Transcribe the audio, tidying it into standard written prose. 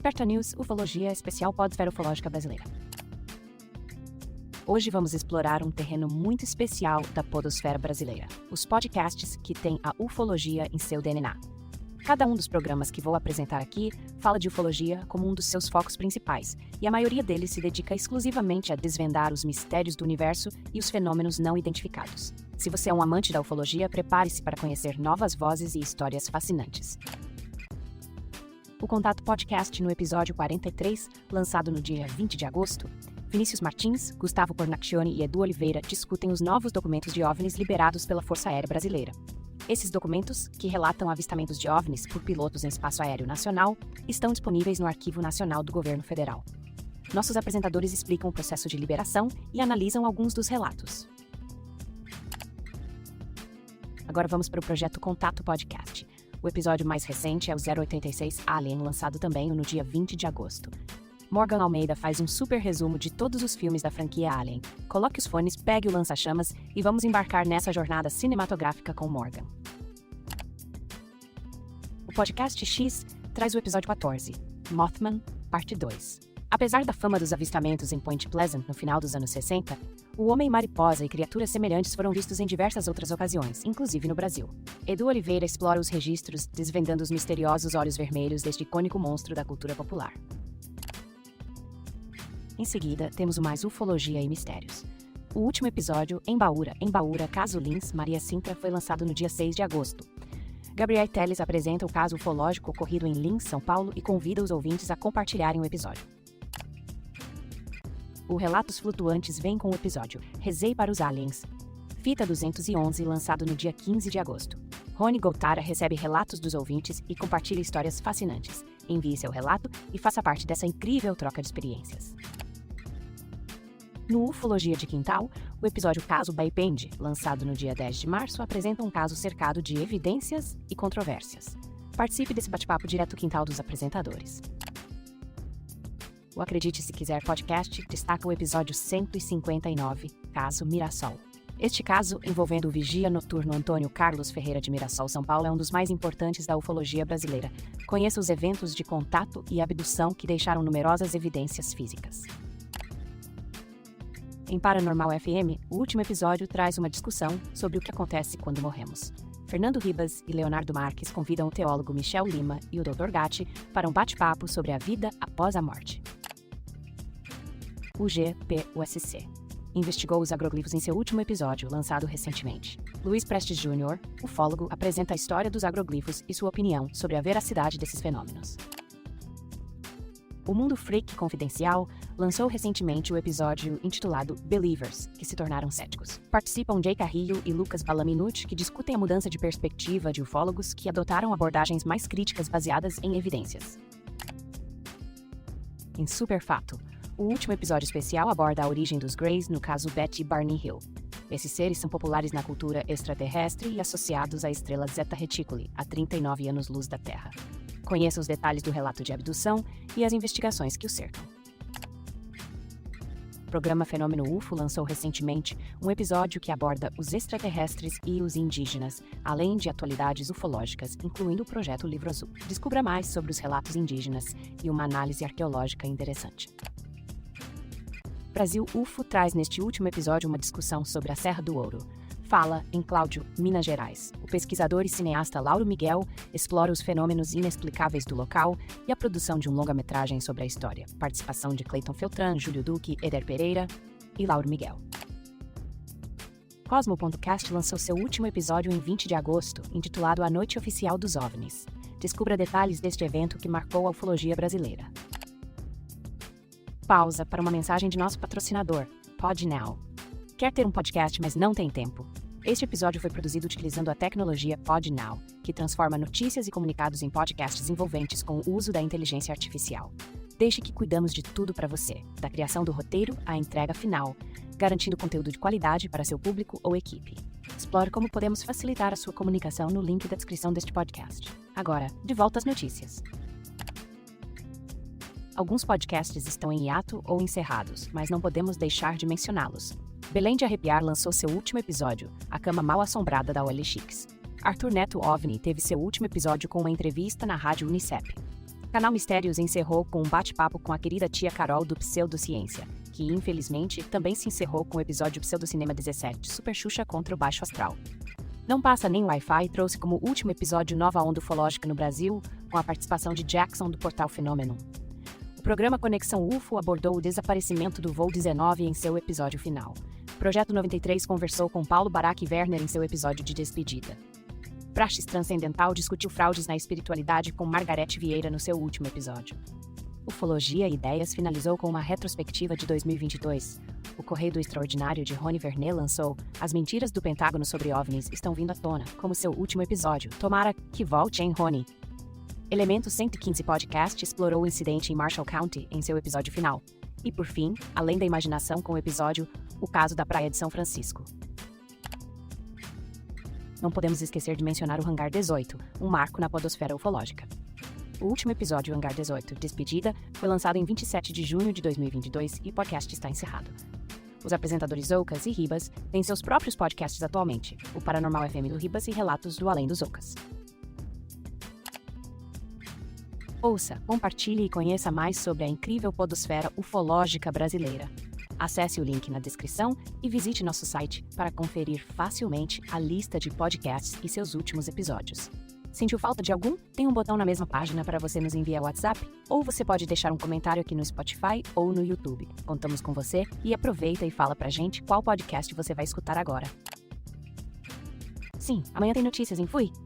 Desperta News Ufologia Especial Podosfera Ufológica Brasileira. Hoje vamos explorar um terreno muito especial da podosfera brasileira, os podcasts que têm a ufologia em seu DNA. Cada um dos programas que vou apresentar aqui fala de ufologia como um dos seus focos principais, e a maioria deles se dedica exclusivamente a desvendar os mistérios do universo e os fenômenos não identificados. Se você é um amante da ufologia, prepare-se para conhecer novas vozes e histórias fascinantes. O Contato Podcast no episódio 43, lançado no dia 20 de agosto, Vinícius Martins, Gustavo Cornacchione e Edu Oliveira discutem os novos documentos de OVNIs liberados pela Força Aérea Brasileira. Esses documentos, que relatam avistamentos de OVNIs por pilotos em espaço aéreo nacional, estão disponíveis no Arquivo Nacional do Governo Federal. Nossos apresentadores explicam o processo de liberação e analisam alguns dos relatos. Agora vamos para o projeto Contato Podcast. O episódio mais recente é o 086 Alien, lançado também no dia 20 de agosto. Morgan Almeida faz um super resumo de todos os filmes da franquia Alien. Coloque os fones, pegue o lança-chamas e vamos embarcar nessa jornada cinematográfica com Morgan. O Podcast X traz o episódio 14, Mothman, parte 2. Apesar da fama dos avistamentos em Point Pleasant no final dos anos 60, o Homem-Mariposa e criaturas semelhantes foram vistos em diversas outras ocasiões, inclusive no Brasil. Edu Oliveira explora os registros, desvendando os misteriosos olhos vermelhos deste icônico monstro da cultura popular. Em seguida, temos o mais Ufologia e Mistérios. O último episódio, Embaúra, Caso Lins, Maria Sintra, foi lançado no dia 6 de agosto. Gabriel Teles apresenta o caso ufológico ocorrido em Lins, São Paulo, e convida os ouvintes a compartilharem o episódio. O Relatos Flutuantes vem com o episódio Rezei para os Aliens, Fita 211, lançado no dia 15 de agosto. Rony Goltara recebe relatos dos ouvintes e compartilha histórias fascinantes. Envie seu relato e faça parte dessa incrível troca de experiências. No Ufologia de Quintal, o episódio Caso Baipende, lançado no dia 10 de março, apresenta um caso cercado de evidências e controvérsias. Participe desse bate-papo direto do quintal dos apresentadores. O Acredite Se Quiser podcast destaca o episódio 159, Caso Mirassol. Este caso, envolvendo o vigia noturno Antônio Carlos Ferreira de Mirassol, São Paulo, é um dos mais importantes da ufologia brasileira. Conheça os eventos de contato e abdução que deixaram numerosas evidências físicas. Em Paranormal FM, o último episódio traz uma discussão sobre o que acontece quando morremos. Fernando Ribas e Leonardo Marques convidam o teólogo Michel Lima e o Dr. Gatti para um bate-papo sobre a vida após a morte. O GPUSC investigou os agroglifos em seu último episódio, lançado recentemente. Luiz Prestes Jr., ufólogo, apresenta a história dos agroglifos e sua opinião sobre a veracidade desses fenômenos. O Mundo Freak Confidencial lançou recentemente o episódio intitulado Believers, que se tornaram céticos. Participam Jay Carrillo e Lucas Balaminuti, que discutem a mudança de perspectiva de ufólogos que adotaram abordagens mais críticas baseadas em evidências. Em Superfato, o último episódio especial aborda a origem dos Greys no caso Betty Barney Hill. Esses seres são populares na cultura extraterrestre e associados à estrela Zeta Reticuli, a 39 anos-luz da Terra. Conheça os detalhes do relato de abdução e as investigações que o cercam. O programa Fenômeno UFO lançou recentemente um episódio que aborda os extraterrestres e os indígenas, além de atualidades ufológicas, incluindo o projeto Livro Azul. Descubra mais sobre os relatos indígenas e uma análise arqueológica interessante. Brasil UFO traz neste último episódio uma discussão sobre a Serra do Ouro. Fala em Cláudio, Minas Gerais. O pesquisador e cineasta Lauro Miguel explora os fenômenos inexplicáveis do local e a produção de um longa-metragem sobre a história. Participação de Cleiton Feltran, Júlio Duque, Eder Pereira e Lauro Miguel. Cosmo.cast lançou seu último episódio em 20 de agosto, intitulado A Noite Oficial dos OVNIs. Descubra detalhes deste evento que marcou a ufologia brasileira. Pausa para uma mensagem de nosso patrocinador, PodNow. Quer ter um podcast, mas não tem tempo? Este episódio foi produzido utilizando a tecnologia PodNow, que transforma notícias e comunicados em podcasts envolventes com o uso da inteligência artificial. Deixe que cuidamos de tudo para você, da criação do roteiro à entrega final, garantindo conteúdo de qualidade para seu público ou equipe. Explore como podemos facilitar a sua comunicação no link da descrição deste podcast. Agora, de volta às notícias. Alguns podcasts estão em hiato ou encerrados, mas não podemos deixar de mencioná-los. Belém de Arrepiar lançou seu último episódio, A Cama Mal Assombrada da OLX. Arthur Neto OVNI teve seu último episódio com uma entrevista na rádio Unicep. Canal Mistérios encerrou com um bate-papo com a querida tia Carol do Pseudociência, que infelizmente também se encerrou com o episódio Pseudocinema 17, Super Xuxa contra o Baixo Astral. Não Passa Nem Wi-Fi trouxe como último episódio Nova Onda Ufológica no Brasil, com a participação de Jackson do portal Fenômeno. O programa Conexão UFO abordou o desaparecimento do voo 19 em seu episódio final. O Projeto 93 conversou com Paulo Barak Werner em seu episódio de despedida. Praxis Transcendental discutiu fraudes na espiritualidade com Margarete Vieira no seu último episódio. Ufologia e Ideias finalizou com uma retrospectiva de 2022. O Correio do Extraordinário de Rony Vernet lançou As Mentiras do Pentágono sobre OVNIs estão vindo à tona, como seu último episódio. Tomara que volte, hein, Rony? Elemento 115 Podcast explorou o incidente em Marshall County em seu episódio final. E por fim, Além da Imaginação com o episódio O Caso da Praia de São Francisco. Não podemos esquecer de mencionar o Hangar 18, um marco na podosfera ufológica. O último episódio, Hangar 18, Despedida, foi lançado em 27 de junho de 2022 e o podcast está encerrado. Os apresentadores Oucas e Ribas têm seus próprios podcasts atualmente, o Paranormal FM do Ribas e Relatos do Além dos Oucas. Ouça, compartilhe e conheça mais sobre a incrível podosfera ufológica brasileira. Acesse o link na descrição e visite nosso site para conferir facilmente a lista de podcasts e seus últimos episódios. Sentiu falta de algum? Tem um botão na mesma página para você nos enviar WhatsApp? Ou você pode deixar um comentário aqui no Spotify ou no YouTube. Contamos com você e aproveita e fala pra gente qual podcast você vai escutar agora. Sim, amanhã tem notícias, hein? Fui!